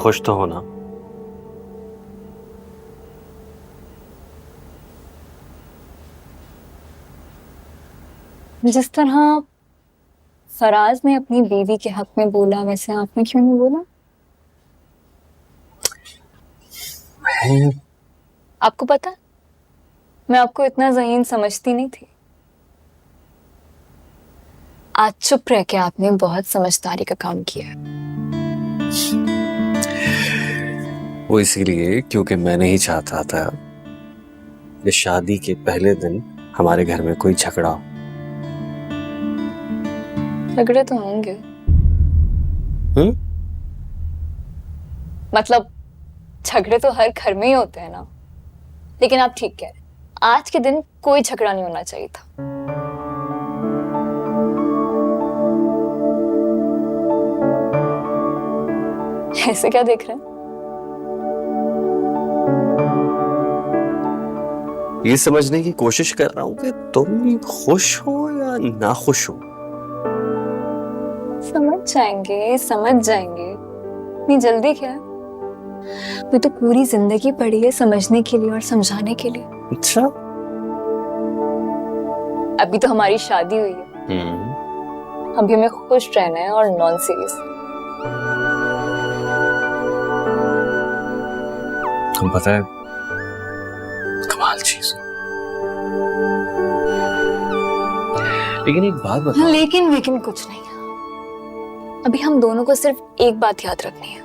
खुश तो हो ना? जिस तरह फराज ने अपनी बीवी के हक में बोला, वैसे आपने क्यों नहीं बोला? आपको पता है, मैं आपको इतना ज़हीन समझती नहीं थी। आज चुप रह के आपने बहुत समझदारी का काम किया है। वो इसीलिए क्योंकि मैं नहीं चाहता था कि शादी के पहले दिन हमारे घर में कोई झगड़ा हो। झगड़े तो होंगे। मतलब झगड़े तो हर घर में ही होते हैं ना। लेकिन आप ठीक कह रहे हैं, आज के दिन कोई झगड़ा नहीं होना चाहिए था। ऐसे क्या देख रहे हैं? ये समझने की कोशिश कर रहा हूं कि तुम खुश हो या ना खुश हो। समझ जाएंगे। इतनी जल्दी क्या है? मैं तो पूरी जिंदगी पड़ी है समझने के लिए और समझाने के लिए। अच्छा। अभी तो हमारी शादी हुई है। अभी हमें खुश रहना है और नॉन सीरियस। तुम पता है कमाल चीज है। लेकिन एक बात बताओ। लेकिन कुछ नहीं है। अभी हम दोनों को सिर्फ एक बात याद रखनी है।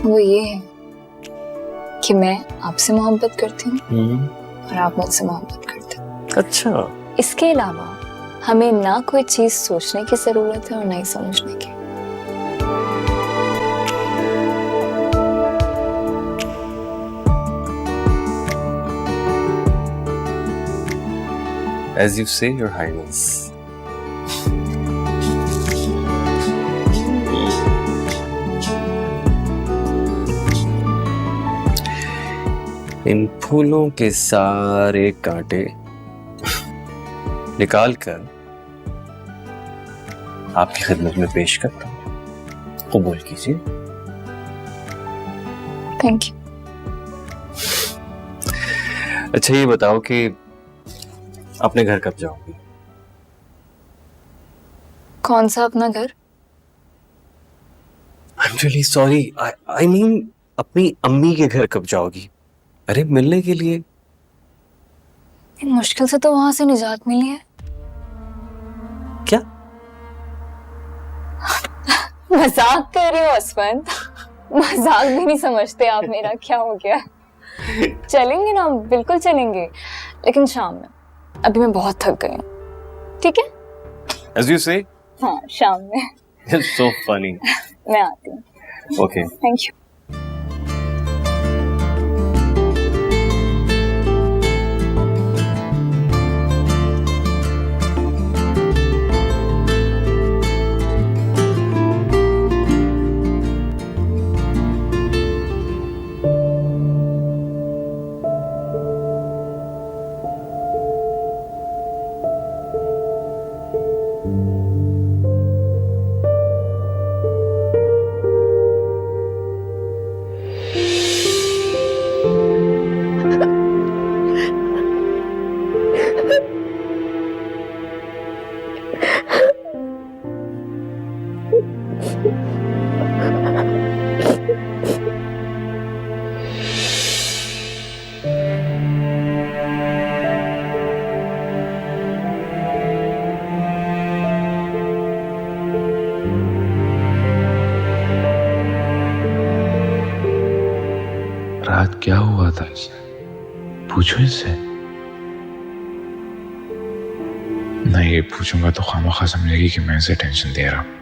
वो ये है कि मैं आपसे मोहब्बत करती हूँ और आप मुझसे मोहब्बत करते हो। अच्छा। इसके अलावा हमें ना कोई चीज सोचने की जरूरत है और ना ही समझने की। As you say, Your Highness. इन फूलों के सारे कांटे निकाल कर आपकी खिदमत में पेश करता हूं। कबूल कीजिए। Thank you. अच्छा ये बताओ कि अपने घर कब जाओगी? कौन सा अपना घर? I'm really sorry. I mean अपनी अम्मी के घर कब जाओगी? अरे मिलने के लिए। इन मुश्किल से तो वहां से निजात मिली है। क्या? मजाक कर रही हो असफंद। मजाक भी नहीं समझते आप मेरा। क्या हो गया? चलेंगे ना, बिल्कुल चलेंगे, लेकिन शाम में। अभी मैं बहुत थक गई हूँ। ठीक है? As you say. हाँ, शाम में। It's so funny. मैं आती हूँ। Okay. Thank you. रात क्या हुआ था इसे? पूछो इससे। नहीं, ये पूछूंगा तो खामखा समझेगी कि मैं इसे टेंशन दे रहा हूं।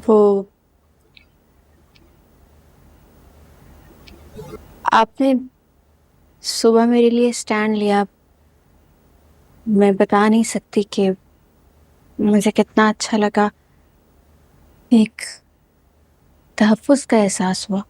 वो आपने सुबह मेरे लिए स्टैंड लिया, मैं बता नहीं सकती कि मुझे कितना अच्छा लगा, एक तहफ़्फ़ुज़ का एहसास हुआ।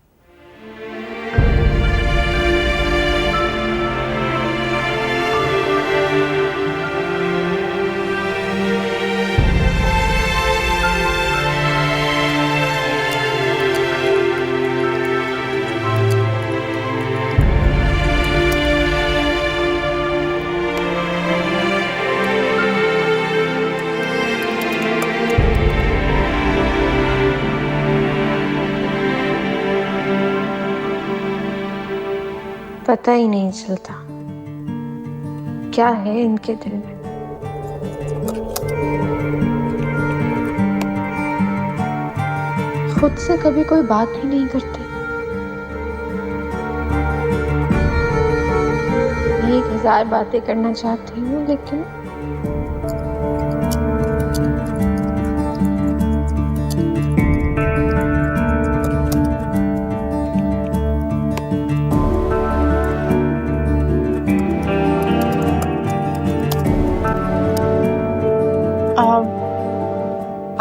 पता ही नहीं चलता क्या है इनके दिल में। खुद से कभी कोई बात ही नहीं करते। मैं 1000 बातें करना चाहती हूँ, लेकिन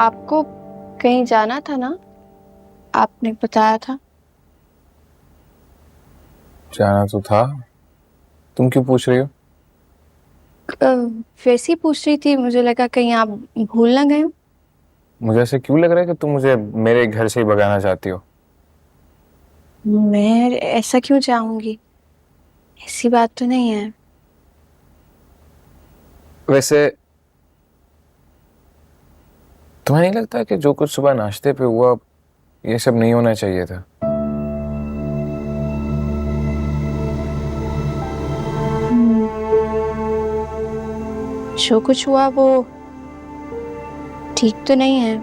आपको कहीं जाना था ना, आपने बताया था। जाना तो था, तुम क्यों पूछ रही हो? वैसे ही पूछ रही थी, मुझे लगा कहीं आप भूल ना गए हो। मुझे ऐसे क्यों लग रहा है कि तुम मुझे मेरे घर से ही भगाना चाहती हो? मैं ऐसा क्यों चाहूंगी, ऐसी बात तो नहीं है। वैसे तुम्हें नहीं लगता कि जो कुछ सुबह नाश्ते पे हुआ ये सब नहीं होना चाहिए था? जो कुछ हुआ वो ठीक तो नहीं है,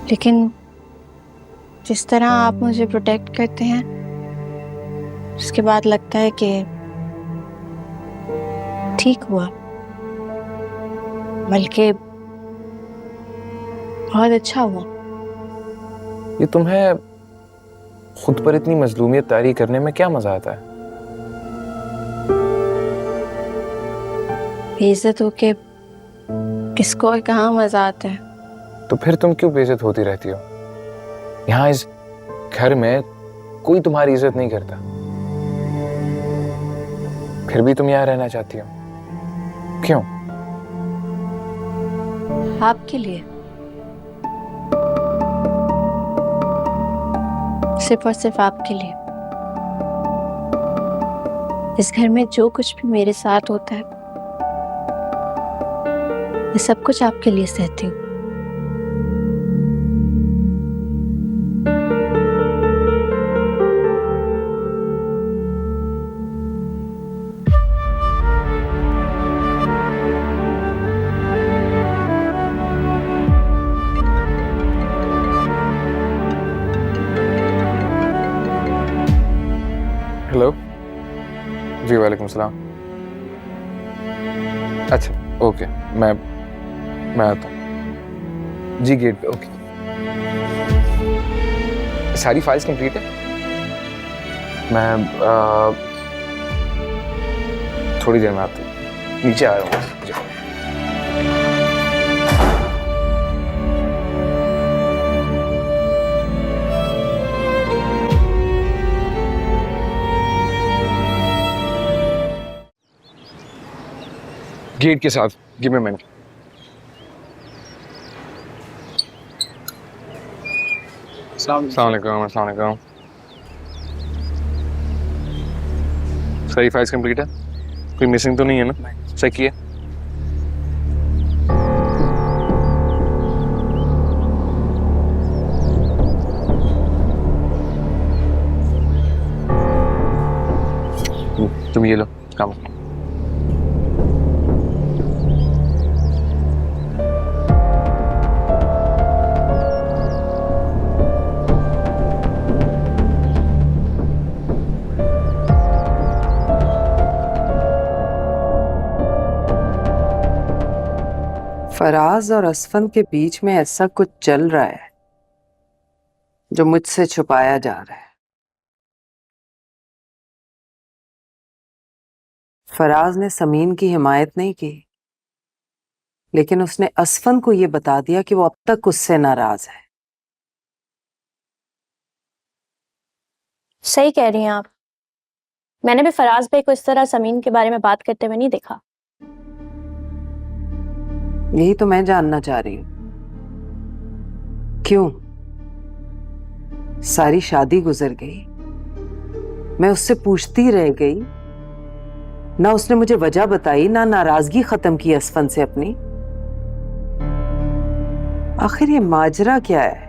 लेकिन जिस तरह आप मुझे प्रोटेक्ट करते हैं, उसके बाद लगता है कि ठीक हुआ, बल्कि बहुत अच्छा हुआ। ये तुम्हें खुद पर इतनी मजलूमियत तारी करने में क्या मजा आता है? बेइज्जत होके किसको और कहाँ मजा आता है। तो फिर तुम क्यों बेइज्जत होती रहती हो? यहाँ इस घर में कोई तुम्हारी इज्जत नहीं करता, फिर भी तुम यहाँ रहना चाहती हो, क्यों? आपके लिए, सिर्फ और सिर्फ आपके लिए। इस घर में जो कुछ भी मेरे साथ होता है, मैं सब कुछ आपके लिए सहती हूँ। हेलो जी, वालेकुम सलाम। अच्छा ओके, मैं आता हूँ जी, गेट पे। ओके, सारी फाइल्स कंप्लीट है। मैं थोड़ी देर में आता हूँ, नीचे आ रहा हूँ जी। गेट के साथ, गिव मी मिनट। अस्सलाम वालेकुम। सारी फाइल्स कंप्लीट है, कोई मिसिंग तो नहीं है ना? चेक किए? तुम ये लो काम। फराज और असफन के बीच में ऐसा कुछ चल रहा है जो मुझसे छुपाया जा रहा है। फराज ने समीन की हिमायत नहीं की, लेकिन उसने असफन को यह बता दिया कि वो अब तक उससे नाराज है। सही कह रही हैं आप। मैंने भी फराज भाई को इस तरह समीन के बारे में बात करते हुए नहीं देखा। यही तो मैं जानना चाह रही हूं, क्यों सारी शादी गुजर गई, मैं उससे पूछती रह गई, ना उसने मुझे वजह बताई, ना नाराजगी खत्म की असफन से अपनी। आखिर ये माजरा क्या है?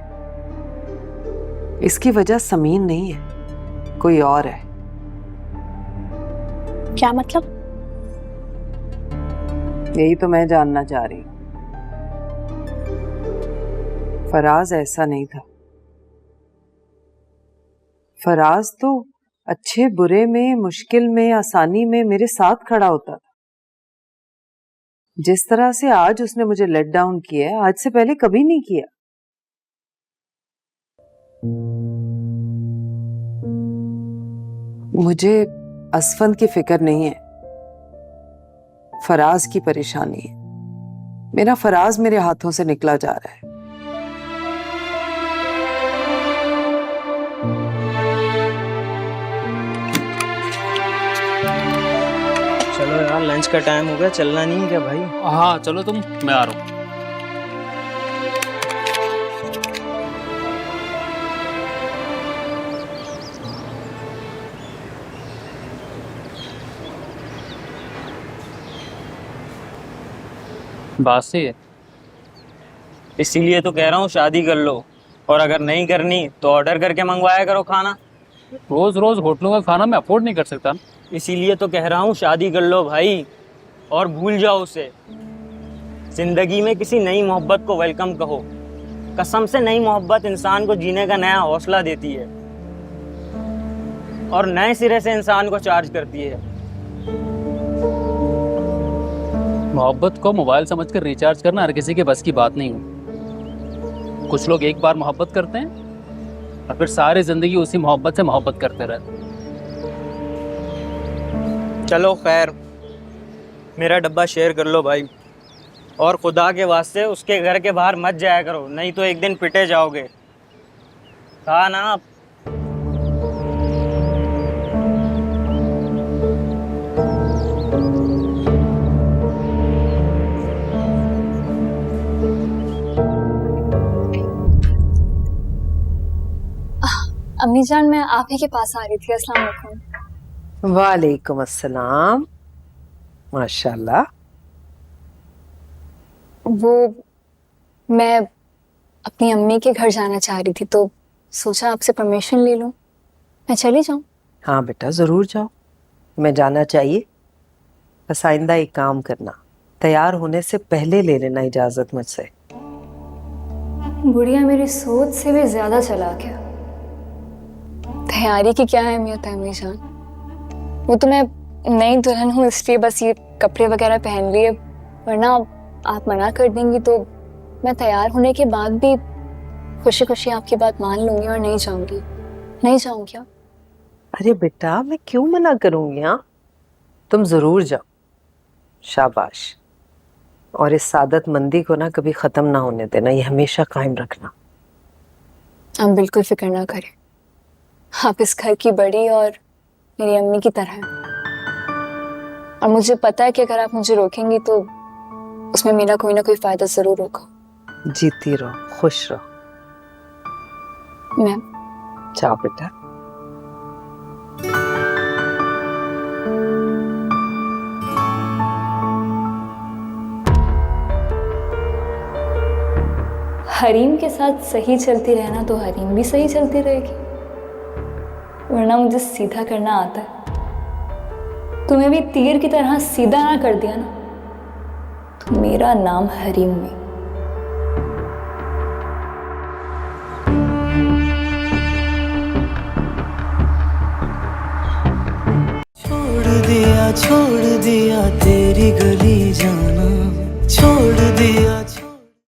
इसकी वजह समीन नहीं है, कोई और है। क्या मतलब? यही तो मैं जानना चाह रही हूं। फराज ऐसा नहीं था। फराज तो अच्छे बुरे में, मुश्किल में, आसानी में मेरे साथ खड़ा होता था। जिस तरह से आज उसने मुझे लेट डाउन किया है, आज से पहले कभी नहीं किया। मुझे असफन की फिक्र नहीं है, फराज की परेशानी है। मेरा फराज मेरे हाथों से निकला जा रहा है। चलो यार, लंच का टाइम हो गया, चलना नहीं है क्या भाई? हाँ चलो तुम, मैं आ रहा हूँ। बात सही है। इसीलिए तो कह रहा हूँ शादी कर लो, और अगर नहीं करनी तो ऑर्डर करके मंगवाया करो खाना। रोज रोज होटलों का खाना मैं अफोर्ड नहीं कर सकता। इसीलिए तो कह रहा हूँ शादी कर लो भाई, और भूल जाओ उसे। जिंदगी में किसी नई मोहब्बत को वेलकम कहो। कसम से नई मोहब्बत इंसान को जीने का नया हौसला देती है, और नए सिरे से इंसान को चार्ज करती है। मोहब्बत को मोबाइल समझकर रिचार्ज करना हर किसी के बस की बात नहीं है। कुछ लोग एक बार मोहब्बत करते हैं और फिर सारी जिंदगी उसी मोहब्बत से मोहब्बत करते रहते हैं। चलो खैर, मेरा डब्बा शेयर कर लो भाई, और खुदा के वास्ते उसके घर के बाहर मत जाया करो, नहीं तो एक दिन पिटे जाओगे। कहा ना आप। अम्मी जान, मैं आप ही के पास आ रही थी। अस्सलाम वालेकुम। वालेकुम अस्सलाम। माशाल्लाह। वो मैं अपनी अम्मी के घर जाना चाह रही थी, तो सोचा आपसे परमिशन ले लूं। मैं चली जाऊं? हाँ बेटा, ज़रूर जाओ। मैं जाना चाहिए, बस आइंदा एक काम करना, तैयार होने से पहले ले लेना इजाज़त मुझसे। बुढ़िया मेरी सोच से भी ज्यादा चलाक है। तैयारी की क्या अहमियत है अम्मी जान? वो तो मैं नई दुल्हन हूँ, इसलिए बस ये कपड़े वगैरह पहन लिए, वरना आप मना कर देंगी तो मैं तैयार होने के बाद भी खुशी खुशी आपकी बात मान लूंगी और नहीं जाऊंगी। नहीं जाऊंगी क्या? अरे बेटा, मैं क्यों मना करूँगी? हाँ, तुम ज़रूर जाओ। शाबाश। और इस सादतमंदी को ना कभी ख़त्म ना होने देना, ये हमेशा कायम रखना। आप बिल्कुल फिक्र ना करें, आप इस घर की बड़ी और मेरी अम्मी की तरह हैं। और मुझे पता है कि अगर आप मुझे रोकेंगी तो उसमें मेरा कोई ना कोई फायदा जरूर होगा। जीती रहो, खुश रहो। मैं जाओ बेटा। हरीम के साथ सही चलती रहना तो हरीम भी सही चलती रहेगी, वरना मुझे सीधा करना आता है। तुम्हें भी तीर की तरह सीधा ना कर दिया ना तो मेरा नाम हरीम नहीं। छोड़ दिया तेरी गली जाना, छोड़ दिया